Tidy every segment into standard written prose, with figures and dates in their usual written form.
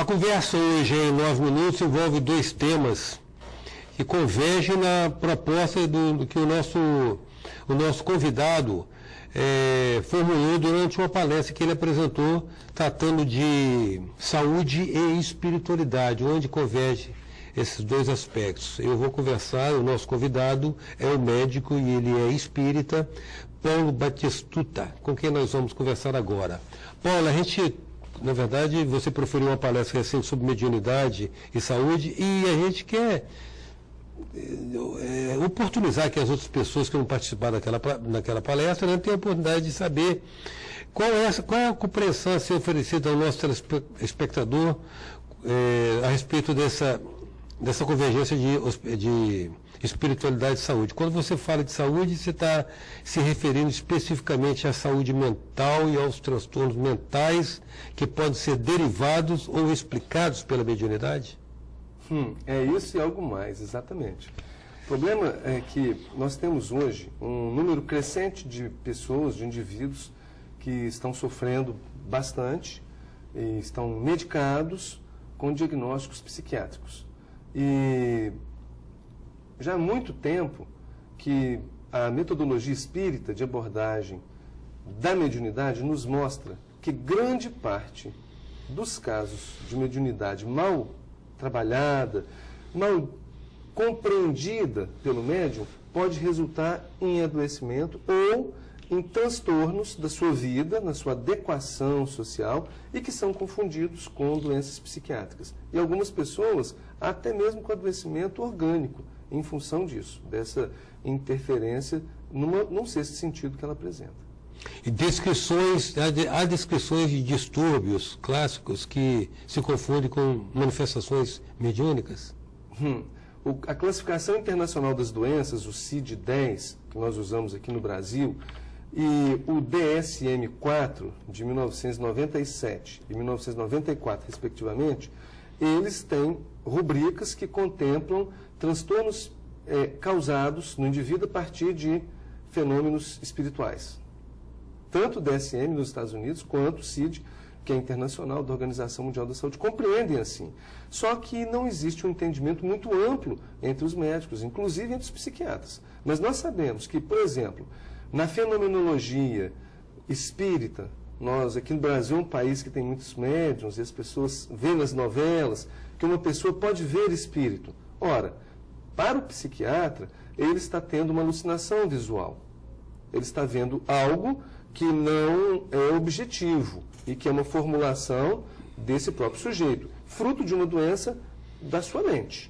A conversa hoje em 9 minutos envolve dois temas que convergem na proposta do que o nosso convidado formulou durante uma palestra que ele apresentou tratando de saúde e espiritualidade, onde converge esses dois aspectos. Eu vou conversar, o nosso convidado é o médico e ele é espírita, Paulo Batistuta, com quem nós vamos conversar agora. Paulo, na verdade, você proferiu uma palestra recente sobre mediunidade e saúde e a gente quer oportunizar que as outras pessoas que não participaram naquela palestra, né, tenham a oportunidade de saber qual é a compreensão a ser oferecida ao nosso telespectador a respeito dessa convergência de espiritualidade e saúde. Quando você fala de saúde, você está se referindo especificamente à saúde mental e aos transtornos mentais que podem ser derivados ou explicados pela mediunidade? É isso e algo mais, exatamente. O problema é que nós temos hoje um número crescente de pessoas, de indivíduos que estão sofrendo bastante e estão medicados com diagnósticos psiquiátricos. E já há muito tempo que a metodologia espírita de abordagem da mediunidade nos mostra que grande parte dos casos de mediunidade mal trabalhada, mal compreendida pelo médium, pode resultar em adoecimento ou em transtornos da sua vida, na sua adequação social e que são confundidos com doenças psiquiátricas. E algumas pessoas até mesmo com adoecimento orgânico, em função disso, dessa interferência num sexto sentido que ela apresenta. E há descrições de distúrbios clássicos que se confundem com manifestações mediúnicas? A classificação internacional das doenças, o CID-10, que nós usamos aqui no Brasil, e o DSM-4, de 1997 e 1994, respectivamente, eles têm rubricas que contemplam transtornos causados no indivíduo a partir de fenômenos espirituais. Tanto o DSM nos Estados Unidos quanto o CID, que é internacional da Organização Mundial da Saúde, compreendem assim. Só que não existe um entendimento muito amplo entre os médicos, inclusive entre os psiquiatras. Mas nós sabemos que, por exemplo, na fenomenologia espírita, nós aqui no Brasil é um país que tem muitos médiuns e as pessoas veem nas novelas que uma pessoa pode ver espírito. Ora, para o psiquiatra, ele está tendo uma alucinação visual. Ele está vendo algo que não é objetivo e que é uma formulação desse próprio sujeito, fruto de uma doença da sua mente.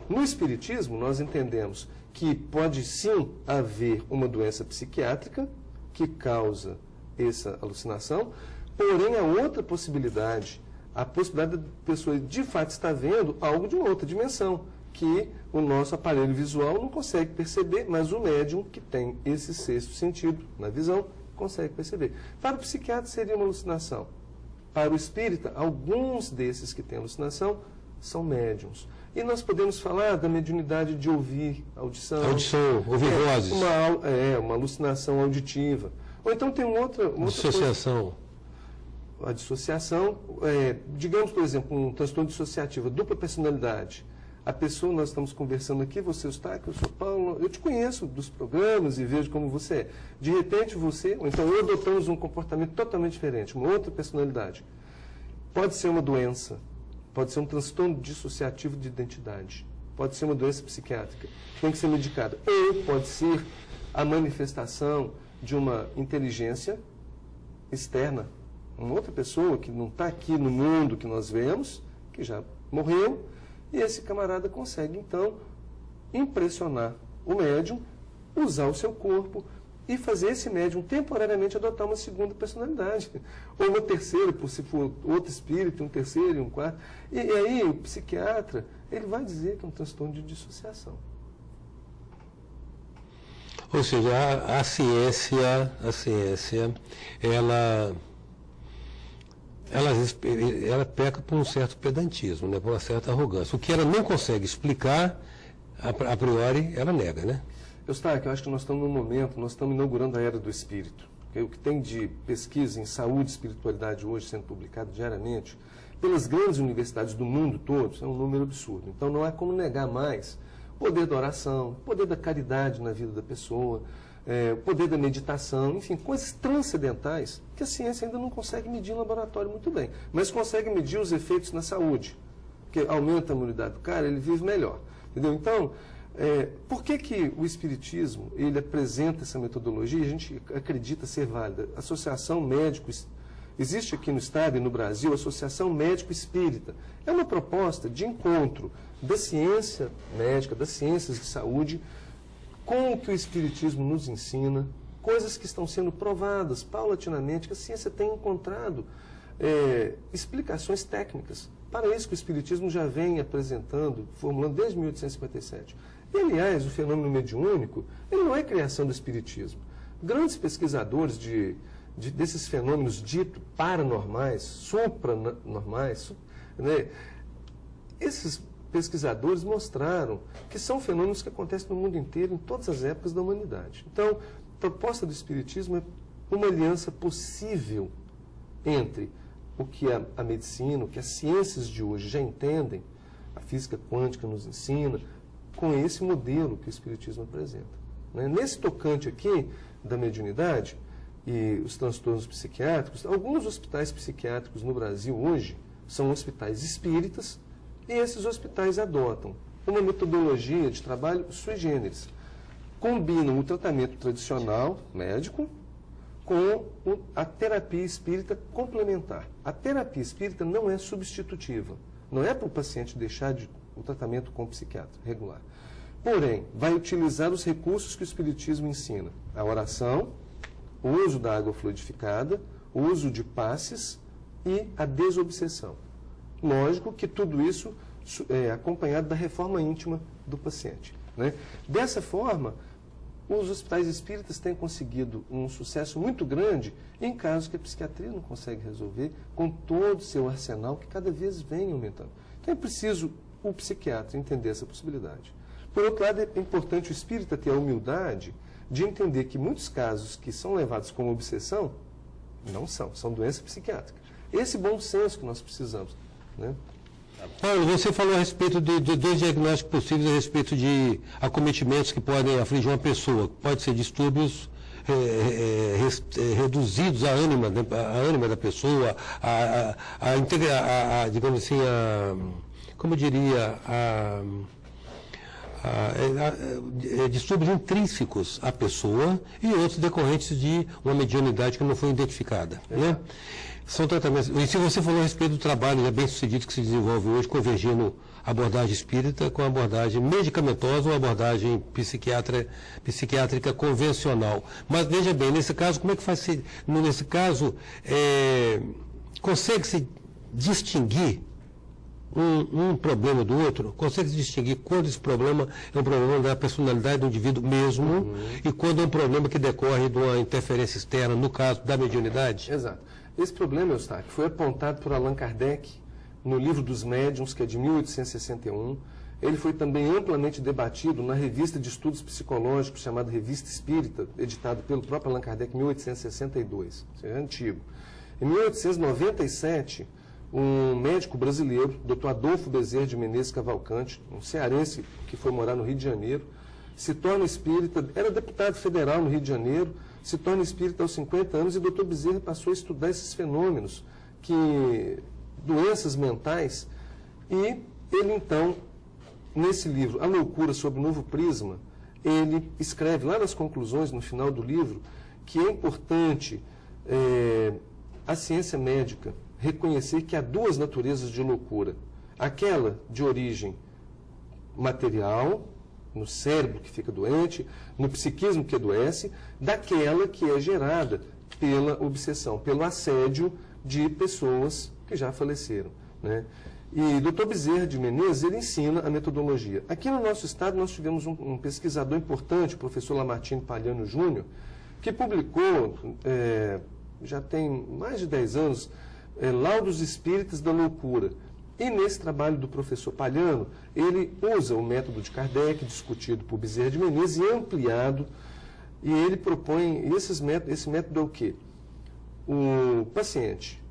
No espiritismo, nós entendemos que pode sim haver uma doença psiquiátrica que causa essa alucinação, porém a outra possibilidade, a possibilidade da pessoa de fato estar vendo algo de uma outra dimensão, que o nosso aparelho visual não consegue perceber, mas o médium que tem esse sexto sentido na visão consegue perceber. Para o psiquiatra seria uma alucinação. Para o espírita, alguns desses que têm alucinação são médiums. E nós podemos falar da mediunidade de ouvir, audição. Ouvir vozes. Uma alucinação auditiva. Ou então tem outra dissociação. A dissociação, digamos, por exemplo, um transtorno dissociativo, dupla personalidade. A pessoa, nós estamos conversando aqui, você está, eu sou Paulo, eu te conheço dos programas e vejo como você é. De repente você, ou então eu adotamos um comportamento totalmente diferente, uma outra personalidade. Pode ser uma doença, pode ser um transtorno dissociativo de identidade, pode ser uma doença psiquiátrica, tem que ser medicada. Ou pode ser a manifestação de uma inteligência externa, uma outra pessoa que não está aqui no mundo que nós vemos, que já morreu, e esse camarada consegue, então, impressionar o médium, usar o seu corpo e fazer esse médium temporariamente adotar uma segunda personalidade. Ou uma terceira, se for outro espírito, um terceiro e um quarto. E aí o psiquiatra, ele vai dizer que é um transtorno de dissociação. Ou seja, a ciência, ela peca por um certo pedantismo, né, por uma certa arrogância. O que ela não consegue explicar, a priori, ela nega, né? Eu acho que nós estamos num momento, nós estamos inaugurando a era do espírito. O que tem de pesquisa em saúde e espiritualidade hoje sendo publicado diariamente, pelas grandes universidades do mundo todo, é um número absurdo. Então não há como negar mais o poder da oração, o poder da caridade na vida da pessoa, o poder da meditação, enfim, coisas transcendentais que a ciência ainda não consegue medir em laboratório muito bem, mas consegue medir os efeitos na saúde, que aumenta a imunidade do cara, ele vive melhor. Entendeu? Então, por que o Espiritismo ele apresenta essa metodologia e a gente acredita ser válida? Associação Médico, existe aqui no Estado e no Brasil a Associação Médico Espírita. É uma proposta de encontro da ciência médica, das ciências de saúde, com o que o Espiritismo nos ensina, coisas que estão sendo provadas paulatinamente, que a ciência tem encontrado explicações técnicas. Para isso que o Espiritismo já vem apresentando, formulando desde 1857. E, aliás, o fenômeno mediúnico, ele não é criação do Espiritismo. Grandes pesquisadores desses fenômenos ditos paranormais, supranormais, né, esses pesquisadores mostraram que são fenômenos que acontecem no mundo inteiro, em todas as épocas da humanidade. Então, a proposta do Espiritismo é uma aliança possível entre o que a medicina, o que as ciências de hoje já entendem, a física quântica nos ensina, com esse modelo que o Espiritismo apresenta. Né? Nesse tocante aqui da mediunidade e os transtornos psiquiátricos, alguns hospitais psiquiátricos no Brasil hoje são hospitais espíritas e esses hospitais adotam uma metodologia de trabalho sui generis. Combinam o tratamento tradicional médico com a terapia espírita complementar. A terapia espírita não é substitutiva. Não é para o paciente deixar o tratamento com o psiquiatra regular. Porém, vai utilizar os recursos que o Espiritismo ensina. A oração, o uso da água fluidificada, o uso de passes e a desobsessão. Lógico que tudo isso é acompanhado da reforma íntima do paciente. Né? Dessa forma, os hospitais espíritas têm conseguido um sucesso muito grande em casos que a psiquiatria não consegue resolver, com todo o seu arsenal que cada vez vem aumentando. Então é preciso o psiquiatra entender essa possibilidade. Por outro lado, é importante o espírita ter a humildade de entender que muitos casos que são levados como obsessão, não são doença psiquiátrica. Esse bom senso que nós precisamos. Né? Paulo, você falou a respeito de dois diagnósticos possíveis a respeito de acometimentos que podem afligir uma pessoa. Pode ser distúrbios reduzidos à ânima da pessoa, digamos assim, como eu diria, distúrbios intrínsecos à pessoa e outros decorrentes de uma mediunidade que não foi identificada. Né? São tratamentos. E se você falou a respeito do trabalho bem sucedido que se desenvolve hoje, convergindo a abordagem espírita com a abordagem medicamentosa ou a abordagem psiquiátrica convencional. Mas veja bem, nesse caso, como é que faz? Nesse caso, consegue-se distinguir um problema do outro? Consegue-se distinguir quando esse problema é um problema da personalidade do indivíduo mesmo e quando é um problema que decorre de uma interferência externa, no caso da mediunidade? Exato. Esse problema, Eustáquio, foi apontado por Allan Kardec no Livro dos Médiuns, que é de 1861. Ele foi também amplamente debatido na revista de estudos psicológicos, chamada Revista Espírita, editada pelo próprio Allan Kardec em 1862. Isso é antigo. Em 1897, um médico brasileiro, Dr. Adolfo Bezerra de Menezes Cavalcante, um cearense que foi morar no Rio de Janeiro, se torna espírita, era deputado federal no Rio de Janeiro, se torna espírita aos 50 anos e o Dr. Bezerra passou a estudar esses fenômenos, doenças mentais, e ele então, nesse livro, A Loucura sob o Novo Prisma, ele escreve lá nas conclusões, no final do livro, que é importante a ciência médica reconhecer que há duas naturezas de loucura. Aquela de origem material, no cérebro que fica doente, no psiquismo que adoece, daquela que é gerada pela obsessão, pelo assédio de pessoas que já faleceram. Né? E Dr. Bezerra de Menezes, ele ensina a metodologia. Aqui no nosso estado nós tivemos um pesquisador importante, o professor Lamartine Palhano Júnior, que publicou, já tem mais de 10 anos, Laudos Espíritas da Loucura. E nesse trabalho do professor Palhano, ele usa o método de Kardec, discutido por Bezerra de Menezes e ampliado, e ele propõe esse método é o quê? O paciente,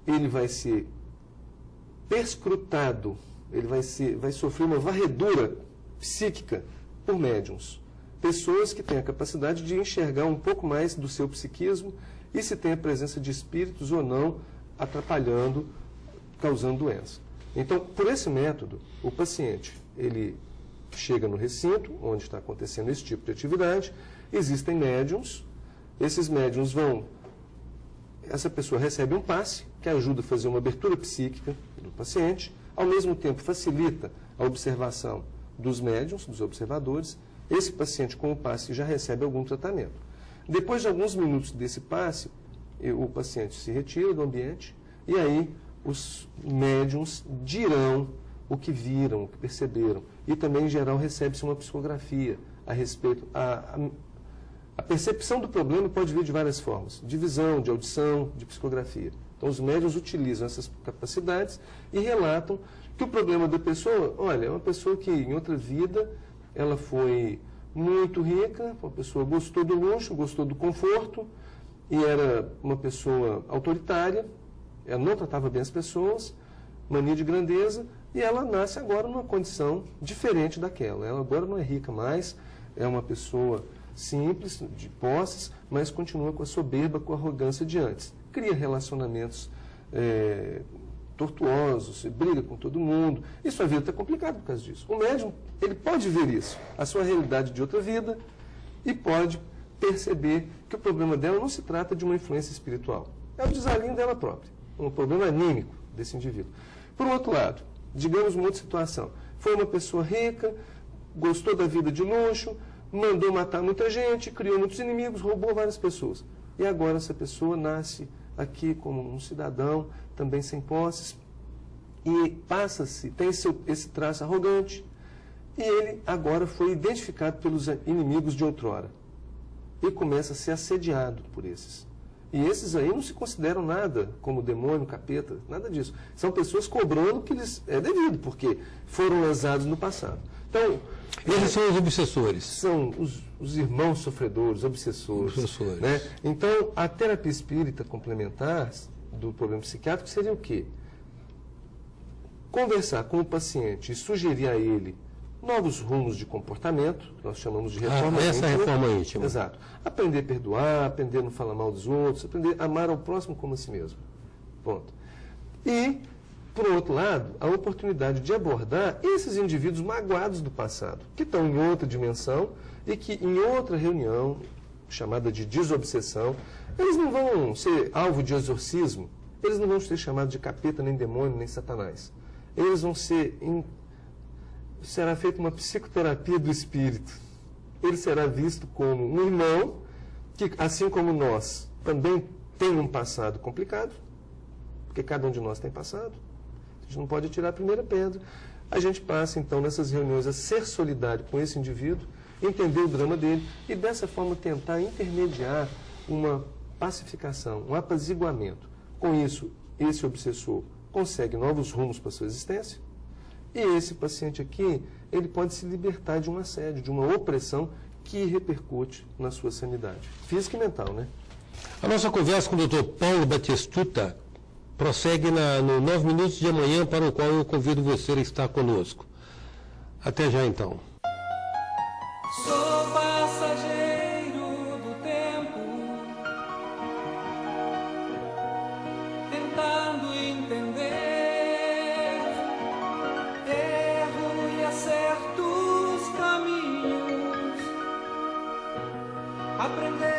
ele vai ser perscrutado, ele vai sofrer uma varredura psíquica por médiums. Pessoas que têm a capacidade de enxergar um pouco mais do seu psiquismo e se tem a presença de espíritos ou não atrapalhando, causando doença. Então, por esse método, o paciente, ele chega no recinto, onde está acontecendo esse tipo de atividade, existem médiums, esses médiums essa pessoa recebe um passe, que ajuda a fazer uma abertura psíquica do paciente, ao mesmo tempo facilita a observação dos médiums, dos observadores. Esse paciente com o passe já recebe algum tratamento. Depois de alguns minutos desse passe, o paciente se retira do ambiente e aí os médiums dirão o que viram, o que perceberam. E também, em geral, recebe-se uma psicografia a respeito. A percepção do problema pode vir de várias formas, de visão, de audição, de psicografia. Então, os médiums utilizam essas capacidades e relatam que o problema da pessoa, olha, é uma pessoa que em outra vida ela foi muito rica, uma pessoa gostou do luxo, gostou do conforto, e era uma pessoa autoritária, ela não tratava bem as pessoas, mania de grandeza, e ela nasce agora numa condição diferente daquela. Ela agora não é rica mais, é uma pessoa simples, de posses, mas continua com a soberba, com a arrogância de antes. Cria relacionamentos tortuosos, briga com todo mundo, e sua vida está complicada por causa disso. O médium, ele pode ver isso, a sua realidade de outra vida, e pode perceber que o problema dela não se trata de uma influência espiritual, é o desalinho dela própria, um problema anímico desse indivíduo. Por outro lado, digamos uma outra situação, foi uma pessoa rica, gostou da vida de luxo, mandou matar muita gente, criou muitos inimigos, roubou várias pessoas. E agora essa pessoa nasce aqui como um cidadão, também sem posses, e tem esse traço arrogante, e ele agora foi identificado pelos inimigos de outrora, e começa a ser assediado por esses. E esses aí não se consideram nada como demônio, capeta, nada disso. São pessoas cobrando o que lhes é devido, porque foram lesados no passado. Então, esses são os obsessores. São os irmãos sofredores, obsessores. Né? Então, a terapia espírita complementar do problema psiquiátrico seria o quê? Conversar com o paciente e sugerir a ele novos rumos de comportamento, que nós chamamos de reforma íntima. Essa é a reforma íntima. Exato. Aprender a perdoar, aprender a não falar mal dos outros, aprender a amar ao próximo como a si mesmo. Ponto. E, por outro lado, a oportunidade de abordar esses indivíduos magoados do passado, que estão em outra dimensão e que em outra reunião, chamada de desobsessão, eles não vão ser alvo de exorcismo, eles não vão ser chamados de capeta, nem demônio, nem satanás. Eles vão será feita uma psicoterapia do espírito. Ele será visto como um irmão que, assim como nós, também tem um passado complicado, porque cada um de nós tem passado. A gente não pode tirar a primeira pedra. A gente passa, então, nessas reuniões a ser solidário com esse indivíduo, entender o drama dele e, dessa forma, tentar intermediar uma pacificação, um apaziguamento. Com isso, esse obsessor consegue novos rumos para a sua existência e esse paciente aqui, ele pode se libertar de um assédio, de uma opressão que repercute na sua sanidade física e mental, né? A nossa conversa com o Dr. Paulo Batistuta prossegue no 9 Minutos de Amanhã, para o qual eu convido você a estar conosco. Até já, então. Sou passageiro do tempo, tentando entender, erro e acerto os caminhos, aprender